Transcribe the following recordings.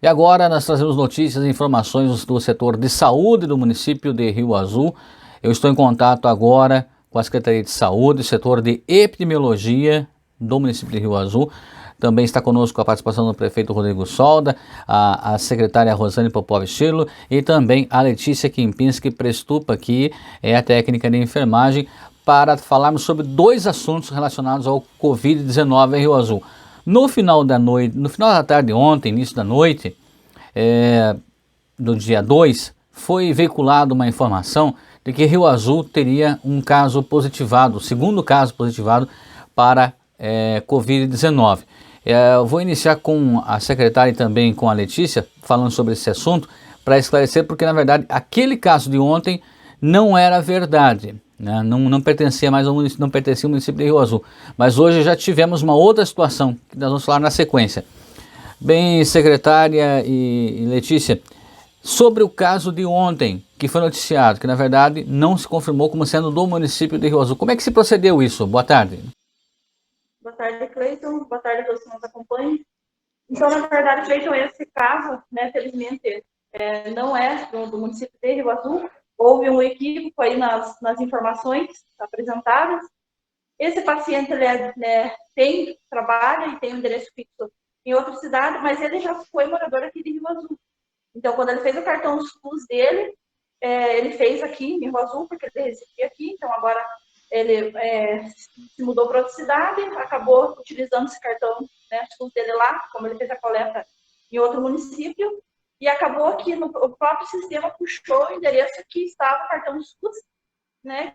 E agora nós trazemos notícias e informações do setor de saúde do município de Rio Azul. Eu estou em contato agora com a Secretaria de Saúde, setor de epidemiologia do município de Rio Azul. Também está conosco a participação do prefeito Rodrigo Solda, a secretária Rosane Popovicilo e também a Letícia Kempinski Prestupa, que é a técnica de enfermagem, para falarmos sobre dois assuntos relacionados ao Covid-19 em Rio Azul. No final da tarde ontem, início da noite, do dia 2, foi veiculada uma informação de que Rio Azul teria um caso positivado, o segundo caso positivado para Covid-19. Eu vou iniciar com a secretária e também com a Letícia, falando sobre esse assunto, para esclarecer, porque na verdade aquele caso de ontem não era verdade, né? Não pertencia mais ao município, não pertencia ao município de Rio Azul. Mas hoje já tivemos uma outra situação, que nós vamos falar na sequência. Bem, secretária e Letícia, sobre o caso de ontem, que foi noticiado, que na verdade não se confirmou como sendo do município de Rio Azul. Como é que se procedeu isso? Boa tarde. Boa tarde, Cleiton. Boa tarde a todos que nos acompanham. Então, na verdade, Cleiton, esse caso, né, felizmente, não é do município de Rio Azul. Houve um equívoco aí nas informações apresentadas. Esse paciente, trabalha e tem um endereço fixo em outra cidade, mas ele já foi morador aqui de Rio Azul. Então, quando ele fez o cartão SUS dele, ele fez aqui em Rio Azul, porque ele residia aqui, então agora ele se mudou para outra cidade, acabou utilizando esse cartão, né, SUS dele lá, como ele fez a coleta em outro município, e acabou que o próprio sistema puxou o endereço que estava o cartão SUS, né,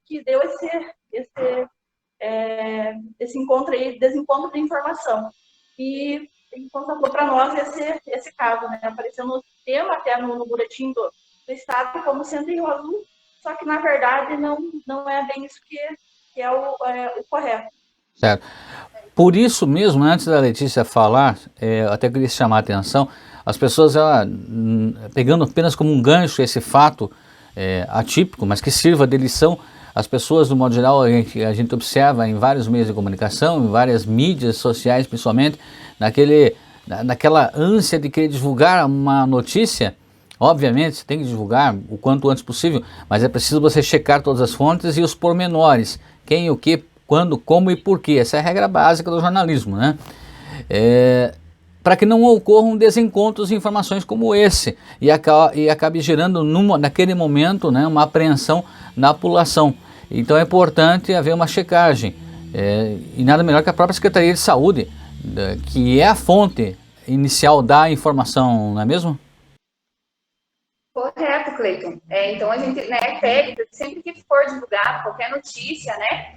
que deu esse encontro aí, desencontro de informação. E constatou para nós esse caso, né, apareceu no sistema, até no boletim do estado, como sendo Rio Azul, só que na verdade não é bem isso que é o correto. Certo. Por isso mesmo, antes da Letícia falar, até queria chamar a atenção, as pessoas pegando apenas como um gancho esse fato atípico, mas que sirva de lição, as pessoas, do modo geral, a gente observa em vários meios de comunicação, em várias mídias sociais, principalmente, naquela ânsia de querer divulgar uma notícia. Obviamente, você tem que divulgar o quanto antes possível, mas é preciso você checar todas as fontes e os pormenores, quem, o que, quando, como e por quê. Essa é a regra básica do jornalismo, né? Para que não ocorram desencontros de informações como esse e acabe gerando naquele momento, né, uma apreensão na população. Então é importante haver uma checagem e nada melhor que a própria Secretaria de Saúde, que é a fonte inicial da informação, não é mesmo? Correto, Cleiton. Então a gente, né, pede, sempre que for divulgado qualquer notícia, né,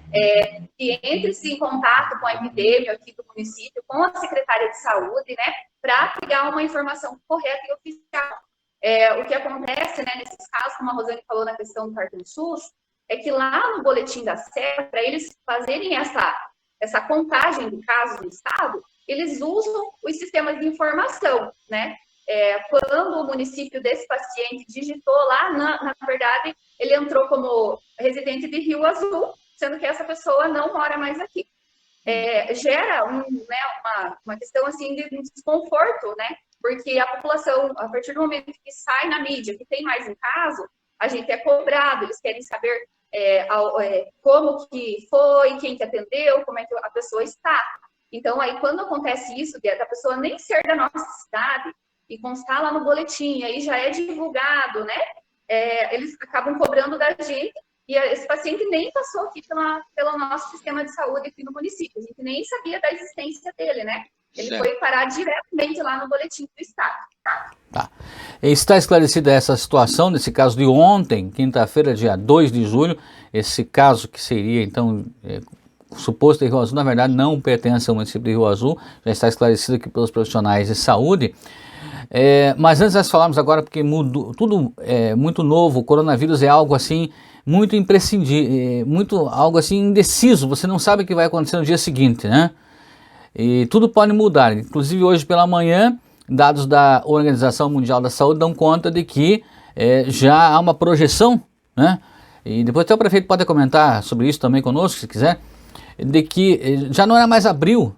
que entre-se em contato com a epidemia aqui do município, com a Secretaria de Saúde, né, para pegar uma informação correta e oficial. O que acontece, né, nesses casos, como a Rosane falou na questão do cartão SUS, é que lá no boletim da SEP, para eles fazerem essa contagem de casos no estado, eles usam os sistemas de informação, né? Quando o município desse paciente digitou lá, na verdade, ele entrou como residente de Rio Azul, sendo que essa pessoa não mora mais aqui. Gera uma questão assim de desconforto, né? Porque a população, a partir do momento que sai na mídia, que tem mais um caso, a gente é cobrado, eles querem saber como que foi, quem que atendeu, como é que a pessoa está. Então, aí, quando acontece isso, da pessoa nem ser da nossa cidade, e constar lá no boletim, aí já é divulgado, né? Eles acabam cobrando da gente, e esse paciente nem passou aqui pelo nosso sistema de saúde aqui no município, a gente nem sabia da existência dele, né? Ele foi parar diretamente lá no boletim do estado. Tá. Está esclarecida essa situação, nesse caso de ontem, quinta-feira, dia 2 de julho, esse caso que seria, então, suposto de Rio Azul, na verdade não pertence ao município de Rio Azul, já está esclarecido aqui pelos profissionais de saúde. Mas antes nós falarmos agora, porque tudo é muito novo, o coronavírus é algo assim muito imprescindível, algo assim indeciso, você não sabe o que vai acontecer no dia seguinte, né? E tudo pode mudar, inclusive hoje pela manhã, dados da Organização Mundial da Saúde dão conta de que já há uma projeção, né? E depois até o prefeito pode comentar sobre isso também conosco, se quiser, de que já não era mais abril,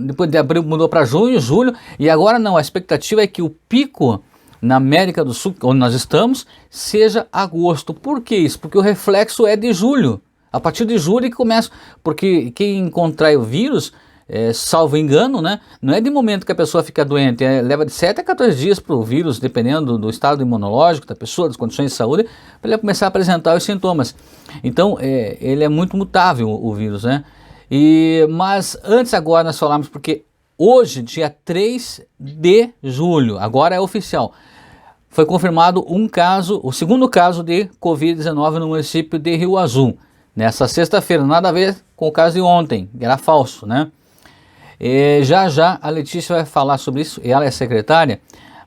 depois de abril mudou para junho, julho, e agora não, a expectativa é que o pico na América do Sul, onde nós estamos, seja agosto. Por que isso? Porque o reflexo é de julho. A partir de julho que começa, porque quem contrai o vírus, salvo engano, né, não é de momento que a pessoa fica doente, leva de 7 a 14 dias para o vírus, dependendo do estado imunológico da pessoa, das condições de saúde, para ele começar a apresentar os sintomas. Então, ele é muito mutável, o vírus, né? Mas antes agora nós falamos, porque hoje, dia 3 de julho, agora é oficial, foi confirmado um caso, o segundo caso de Covid-19 no município de Rio Azul. Nessa sexta-feira, nada a ver com o caso de ontem, que era falso, né? Já já a Letícia vai falar sobre isso, ela é secretária,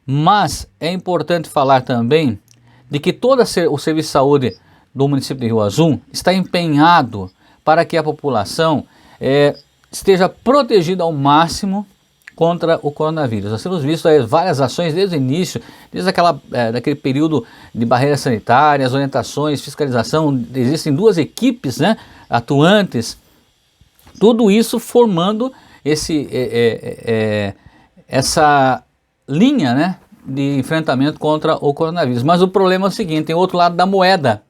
mas é importante falar também de que todo o serviço de saúde do município de Rio Azul está empenhado para que a população esteja protegida ao máximo contra o coronavírus. Nós temos visto várias ações desde o início, desde daquele período de barreiras sanitárias, orientações, fiscalização. Existem 2 equipes, né, atuantes, tudo isso formando essa linha, né, de enfrentamento contra o coronavírus. Mas o problema é o seguinte, tem outro lado da moeda.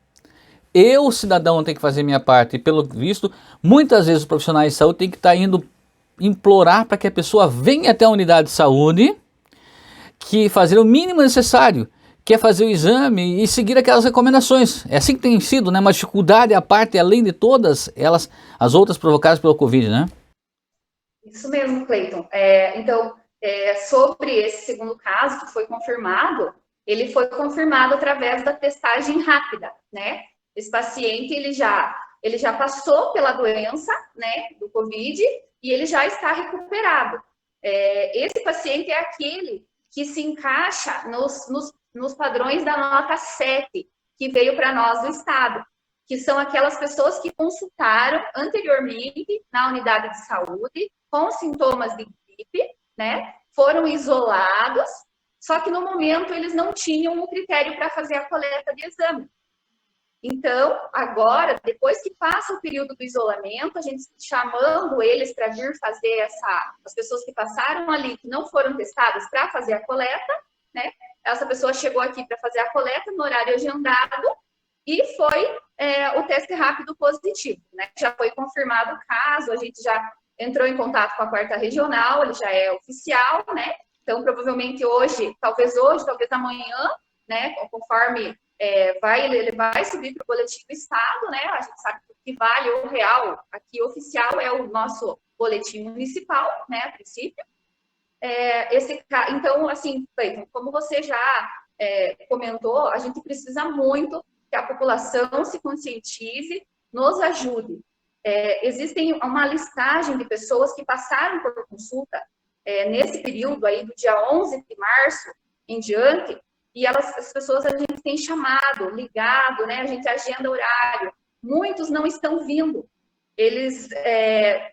Eu, cidadão, tenho que fazer minha parte, e pelo visto, muitas vezes os profissionais de saúde têm que estar indo implorar para que a pessoa venha até a unidade de saúde, que fazer o mínimo necessário, que é fazer o exame e seguir aquelas recomendações. É assim que tem sido, né? Uma dificuldade à parte, além de todas as outras provocadas pelo Covid, né? Isso mesmo, Cleiton. Então, sobre esse segundo caso que foi confirmado, ele foi confirmado através da testagem rápida, né? Esse paciente, ele já passou pela doença, né, do Covid, e ele já está recuperado. Esse paciente é aquele que se encaixa nos padrões da nota 7, que veio para nós do Estado, que são aquelas pessoas que consultaram anteriormente na unidade de saúde com sintomas de gripe, né, foram isolados, só que no momento eles não tinham o critério para fazer a coleta de exame. Então, agora, depois que passa o período do isolamento, a gente chamando eles para vir fazer as pessoas que passaram ali, que não foram testadas para fazer a coleta, né? Essa pessoa chegou aqui para fazer a coleta no horário agendado e foi o teste rápido positivo, né? Já foi confirmado o caso, a gente já entrou em contato com a 4ª regional, ele já é oficial, né? Então, provavelmente hoje, talvez amanhã, né? Conforme ele vai subir para o boletim do Estado, né? A gente sabe que o que vale o real aqui oficial é o nosso boletim municipal, né? A princípio. Então, assim, Cleiton, como você já comentou, a gente precisa muito que a população se conscientize, nos ajude. Existem uma listagem de pessoas que passaram por consulta nesse período aí do dia 11 de março em diante, e as pessoas a gente tem chamado, ligado, né? A gente agenda horário. Muitos não estão vindo. Eles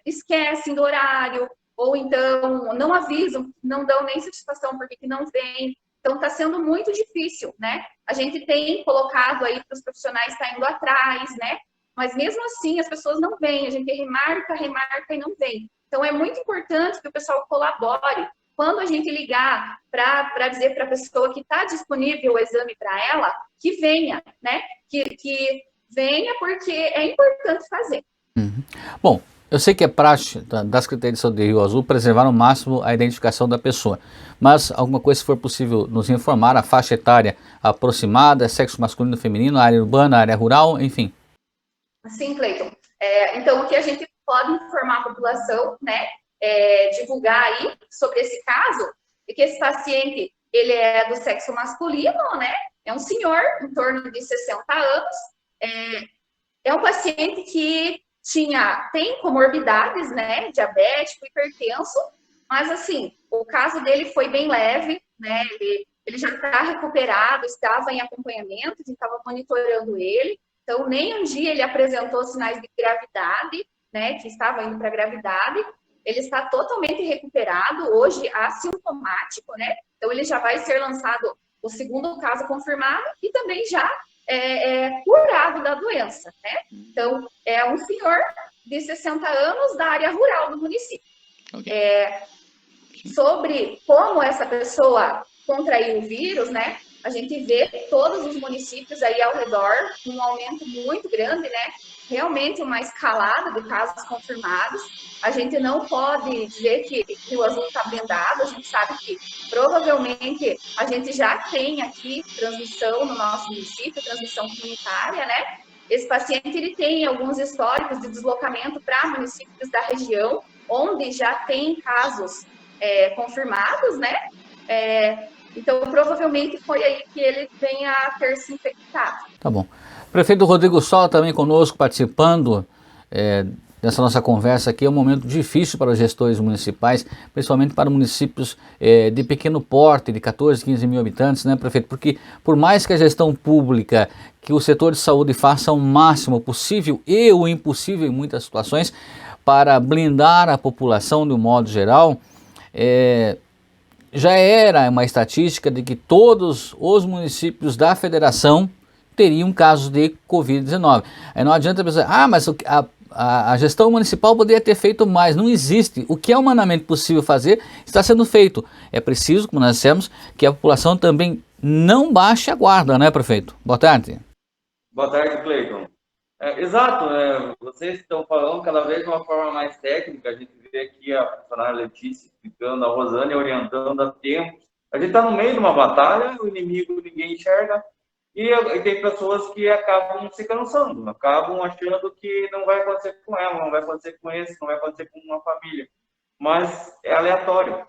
esquecem do horário, ou então não avisam, não dão nem satisfação porque que não vem. Então, está sendo muito difícil, né? A gente tem colocado aí para os profissionais estar indo atrás, né? Mas mesmo assim, as pessoas não vêm. A gente remarca e não vem. Então, é muito importante que o pessoal colabore. Quando a gente ligar para dizer para a pessoa que está disponível o exame para ela, que venha, né? Que venha, porque é importante fazer. Uhum. Bom, eu sei que é praxe da Secretaria de Saúde de Rio Azul preservar ao máximo a identificação da pessoa, mas alguma coisa, se for possível, nos informar, a faixa etária aproximada, sexo masculino, feminino, área urbana, área rural, enfim. Sim, Cleiton. Então, o que a gente pode informar a população, né? Divulgar aí sobre esse caso, é que esse paciente, ele é do sexo masculino, né? É um senhor, em torno de 60 anos, é um paciente que tem comorbidades, né? Diabético, hipertenso, mas assim, o caso dele foi bem leve, né? Ele já está recuperado, estava em acompanhamento, a gente estava monitorando ele, então nem um dia ele apresentou sinais de gravidade, né? Que estava indo para gravidade. Ele está totalmente recuperado, hoje assintomático, né? Então, ele já vai ser lançado o segundo caso confirmado e também já curado da doença, né? Então, é um senhor de 60 anos da área rural do município. Sobre como essa pessoa contraiu o vírus, né? A gente vê todos os municípios aí ao redor um aumento muito grande, né? Realmente uma escalada de casos confirmados. A gente não pode dizer que Rio Azul está blindado, a gente sabe que provavelmente a gente já tem aqui transmissão no nosso município, transmissão comunitária, né? Esse paciente ele tem alguns históricos de deslocamento para municípios da região, onde já tem casos confirmados, né? Então, provavelmente foi aí que ele venha a ter se infectado. Tá bom. Prefeito Rodrigo Sol também conosco, participando dessa nossa conversa aqui. É um momento difícil para os gestores municipais, principalmente para municípios de pequeno porte, de 14, 15 mil habitantes, né, prefeito? Porque por mais que a gestão pública, que o setor de saúde faça o máximo possível e o impossível em muitas situações para blindar a população de um modo geral, já era uma estatística de que todos os municípios da federação teriam casos de Covid-19. Aí não adianta pensar, mas a gestão municipal poderia ter feito mais. Não existe. O que é humanamente possível fazer está sendo feito. É preciso, como nós dissemos, que a população também não baixe a guarda, né, prefeito? Boa tarde. Boa tarde, Cleiton. Exato, vocês estão falando cada vez de uma forma mais técnica. A gente vê aqui a funcionária Letícia explicando, a Rosânia orientando há tempo. A gente está no meio de uma batalha, o inimigo ninguém enxerga, e tem pessoas que acabam se cansando, acabam achando que não vai acontecer com ela, não vai acontecer com esse, não vai acontecer com uma família. Mas é aleatório.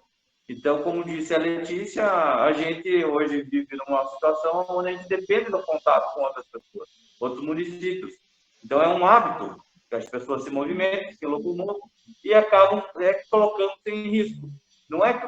Então, como disse a Letícia, a gente hoje vive numa situação onde a gente depende do contato com outras pessoas, outros municípios. Então, é um hábito que as pessoas se movimentam, se locomovam e acabam colocando-se em risco. Não é que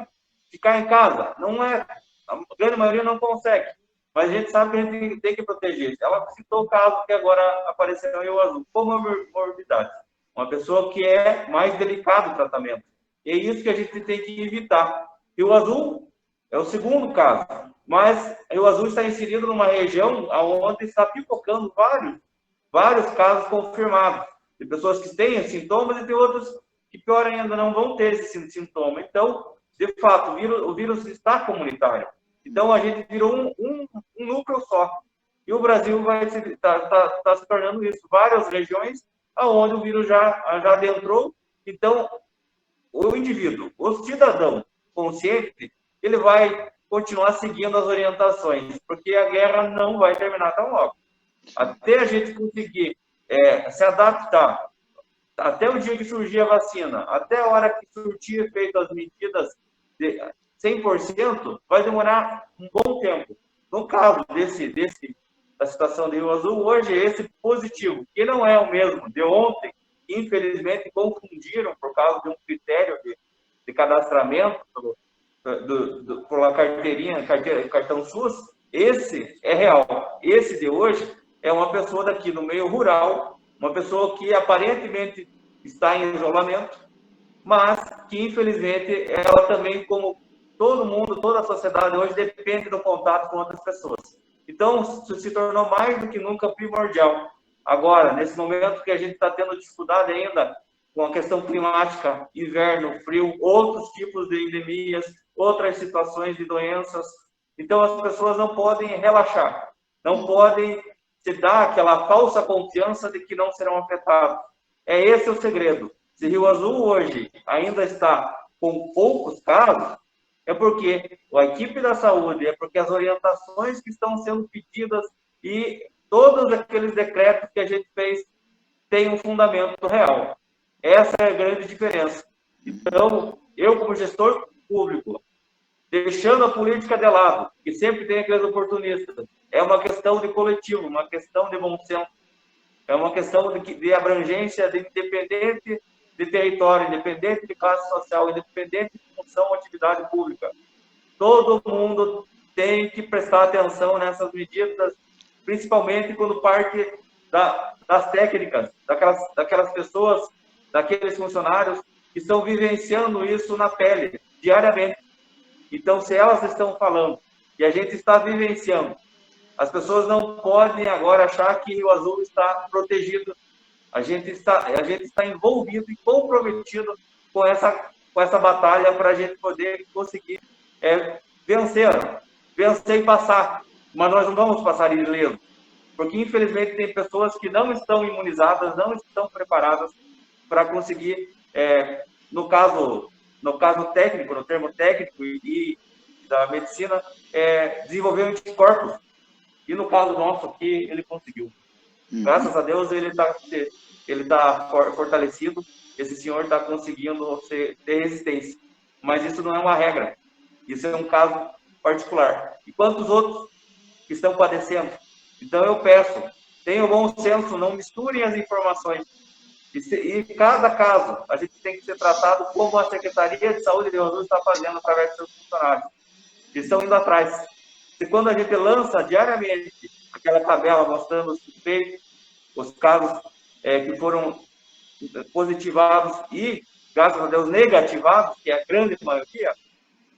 ficar em casa, não é, a grande maioria não consegue, mas a gente sabe que a gente tem que proteger. Ela citou o caso que agora apareceu em Rio Azul, comorbidade. Uma pessoa que é mais delicado o tratamento. E é isso que a gente tem que evitar. Rio Azul é o segundo caso, mas Rio Azul está inserido numa região onde está pipocando vários casos confirmados, de pessoas que têm sintomas e tem outros que, pior ainda, não vão ter esse sintoma. Então, de fato, o vírus está comunitário. Então, a gente virou um núcleo só. E o Brasil está se tornando isso. Várias regiões onde o vírus já adentrou. Então, o indivíduo, o cidadão consciente, ele vai continuar seguindo as orientações, porque a guerra não vai terminar tão logo. Até a gente conseguir se adaptar, até o dia que surgir a vacina, até a hora que surtir efeito as medidas de 100%, vai demorar um bom tempo. No caso da situação de Rio Azul, hoje esse positivo, que não é o mesmo de ontem, infelizmente confundiram por causa de um critério de cadastramento pela cartão SUS, esse é real. Esse de hoje é uma pessoa daqui no meio rural, uma pessoa que aparentemente está em isolamento, mas que infelizmente ela também, como todo mundo, toda a sociedade hoje, depende do contato com outras pessoas. Então, se tornou mais do que nunca primordial. Agora, nesse momento que a gente está tendo dificuldade ainda com a questão climática, inverno, frio, outros tipos de endemias, outras situações de doenças. Então, as pessoas não podem relaxar, não podem se dar aquela falsa confiança de que não serão afetados. É esse o segredo. Se Rio Azul hoje ainda está com poucos casos, é porque a equipe da saúde, é porque as orientações que estão sendo pedidas e todos aqueles decretos que a gente fez têm um fundamento real. Essa é a grande diferença. Então, eu como gestor público, deixando a política de lado, que sempre tem aqueles oportunistas, é uma questão de coletivo, uma questão de bom senso, é uma questão de abrangência, de independente de território, independente de classe social, independente de função ou atividade pública. Todo mundo tem que prestar atenção nessas medidas, principalmente quando parte das técnicas, daquelas pessoas, daqueles funcionários que estão vivenciando isso na pele, diariamente. Então, se elas estão falando e a gente está vivenciando, as pessoas não podem agora achar que Rio Azul está protegido. A gente está envolvido e comprometido com com essa batalha para a gente poder conseguir vencer e passar. Mas nós não vamos passar ileso, porque infelizmente tem pessoas que não estão imunizadas, não estão preparadas para conseguir, no caso técnico, no termo técnico e da medicina, desenvolver anticorpos. E no caso nosso aqui, ele conseguiu. Graças a Deus, ele tá fortalecido, esse senhor está conseguindo ter resistência. Mas isso não é uma regra, isso é um caso particular. E quantos outros que estão padecendo? Então eu peço, tenham bom senso, não misturem as informações. E cada caso, a gente tem que ser tratado como a Secretaria de Saúde de Rio Azul está fazendo através dos seus funcionários. Eles estão indo atrás. E quando a gente lança diariamente aquela tabela mostrando os suspeitos, os casos que foram positivados e, graças a Deus, negativados, que é a grande maioria,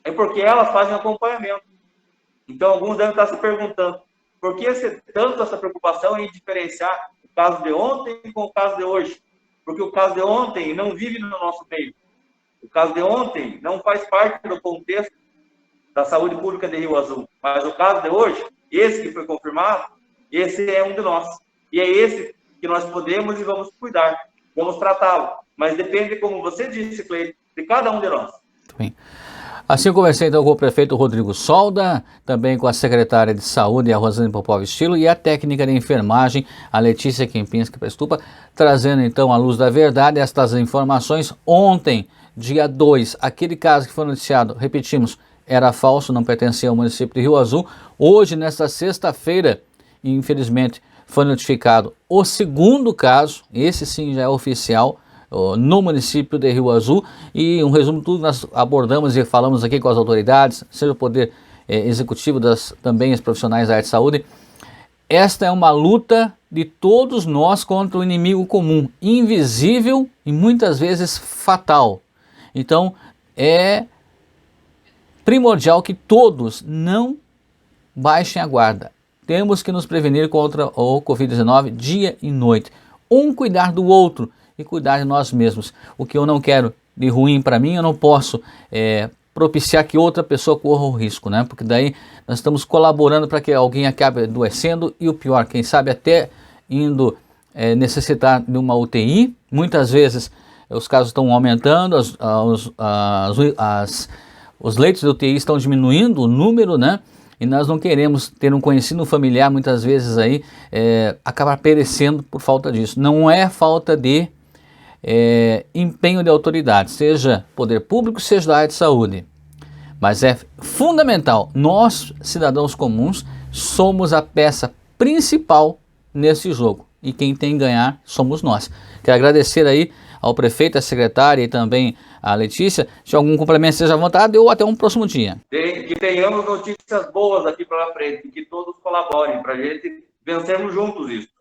é porque elas fazem acompanhamento. Então, alguns devem estar se perguntando, por que tanto essa preocupação em diferenciar o caso de ontem com o caso de hoje? Porque o caso de ontem não vive no nosso meio. O caso de ontem não faz parte do contexto da saúde pública de Rio Azul. Mas o caso de hoje, esse que foi confirmado, esse é um de nós. E é esse que nós podemos e vamos cuidar, vamos tratá-lo. Mas depende, como você disse, Cleiton, de cada um de nós. Bem. Assim eu conversei então com o prefeito Rodrigo Solda, também com a secretária de saúde, a Rosane Popov Estilo, e a técnica de enfermagem, a Letícia Kempinski Prestupa, trazendo então à luz da verdade estas informações. Ontem, dia 2, aquele caso que foi noticiado, repetimos, era falso, não pertencia ao município de Rio Azul. Hoje, nesta sexta-feira, infelizmente, foi notificado o segundo caso, esse sim já é oficial, no município de Rio Azul. E um resumo de tudo nós abordamos e falamos aqui com as autoridades, seja o poder executivo, também os profissionais da área de saúde. Esta é uma luta de todos nós contra o inimigo comum, invisível e muitas vezes fatal. Então é primordial que todos não baixem a guarda. Temos que nos prevenir contra o Covid-19 dia e noite. Um cuidar do outro e cuidar de nós mesmos. O que eu não quero de ruim para mim, eu não posso propiciar que outra pessoa corra o risco, né? Porque daí nós estamos colaborando para que alguém acabe adoecendo e o pior, quem sabe até indo necessitar de uma UTI. Muitas vezes os casos estão aumentando, os leitos de UTI estão diminuindo o número, né? E nós não queremos ter um conhecido familiar, muitas vezes aí, acabar perecendo por falta disso. Não é falta de empenho de autoridade, seja poder público, seja da área de saúde. Mas é fundamental, nós, cidadãos comuns, somos a peça principal nesse jogo. E quem tem que ganhar somos nós. Quero agradecer aí ao prefeito, à secretária e também à Letícia. Se algum complemento seja à vontade, ou até um próximo dia. Que tenhamos notícias boas aqui pela frente, que todos colaborem para a gente vencermos juntos isso.